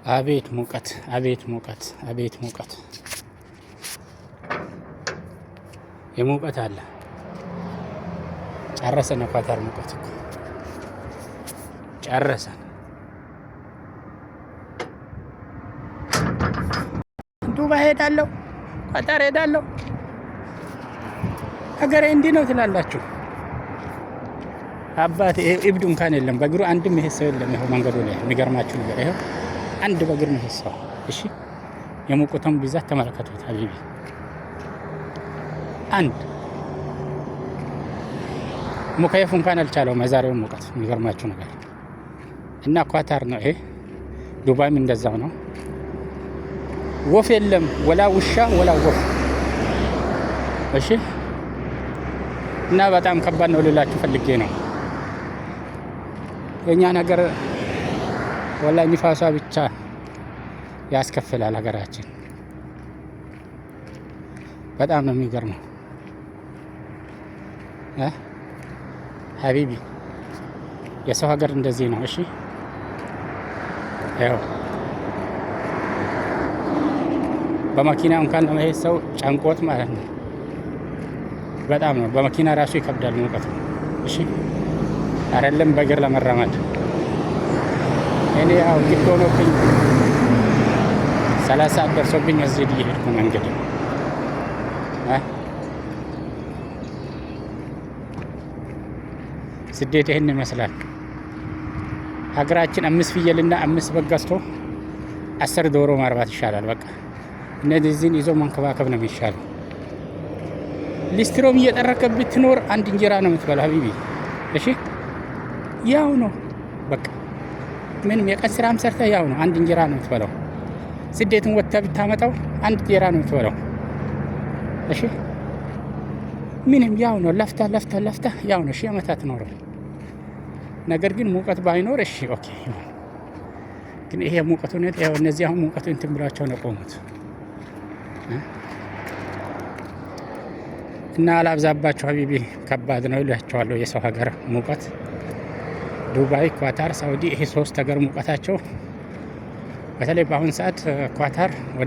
አቤት ሙቀት! አቤት ሙቀት! አቤት ሙቀት! የሙቀት አለ ጨረሰን። ኳታር ሙቀት እኮ ጨረሰን። ዱባይ ሄዳለሁ፣ ኳታር ሄዳለሁ። ሀገሬ እንዲህ ነው ትላላችሁ። አባቴ እብድ እንኳን የለም በእግሩ አንድም ይሄ ሰው የለም። ይኸው መንገዱ ላይ የሚገርማችሁ ነገር ይኸው አንድ በእግር ነው ሰው። እሺ የሙቀቱን ብዛት ተመለከቱት ሀቢቢ። አንድ ሙከየፍ እንኳን አልቻለውም የዛሬውን ሙቀት። የሚገርማችሁ ነገር እና ኳታር ነው ይሄ። ዱባይም እንደዛው ነው። ወፍ የለም ወላ ውሻ ወላ ወፍ። እሺ እና በጣም ከባድ ነው ልላችሁ ፈልጌ ነው። የኛ ነገር ወላ ንፋሷ ብቻ ያስከፍላል ሀገራችን። በጣም ነው የሚገርመው ሀቢቢ። የሰው ሀገር እንደዚህ ነው። እሺ ያው በመኪና እንኳን ለመሄድ ሰው ጨንቆት ማለት ነው። በጣም ነው በመኪና ራሱ ይከብዳል ሙቀት። እሺ አይደለም በእግር ለመራመድ። እኔ ያው ግድ ሆኖብኝ 30 ሰዓት ደርሶብኝ መስጂድ እየሄድኩ ነው። እንግዲህ ስደት ይህን ይመስላል። ሀገራችን 5 ፍየልና 5 በግ ገዝቶ 10 ዶሮ ማርባት ይሻላል። በቃ እነዚህን ይዞ መንከባከብ ነው የሚሻለው። ሊስትሮም እየጠረከብ ብትኖር አንድ እንጀራ ነው የምትበላው ሀቢቢ። እሺ ያው ነው በቃ ምንም የቀን ስራም ሰርተህ ያው ነው አንድ እንጀራ ነው የምትበላው። ስደትን ወጥተህ ብታመጣው አንድ እንጀራ ነው የምትበላው። እሺ ምንም ያው ነው። ለፍታ ያው ነው። ሺህ ዓመታት ኖረው። ነገር ግን ሙቀት ባይኖር እሺ ኦኬ። ግን ይሄ ሙቀቱ ነው ያው እነዚህ አሁን ሙቀቱ እንትን ብላቸው ነው ቆሙት። እና አላብዛባችሁ ሀቢቢ፣ ከባድ ነው ይላቸዋለሁ የሰው ሀገር ሙቀት። ዱባይ፣ ኳታር፣ ሳውዲ ይሄ 3 ሀገር ሙቀታቸው በተለይ በአሁን ሰዓት ኳታር ወደ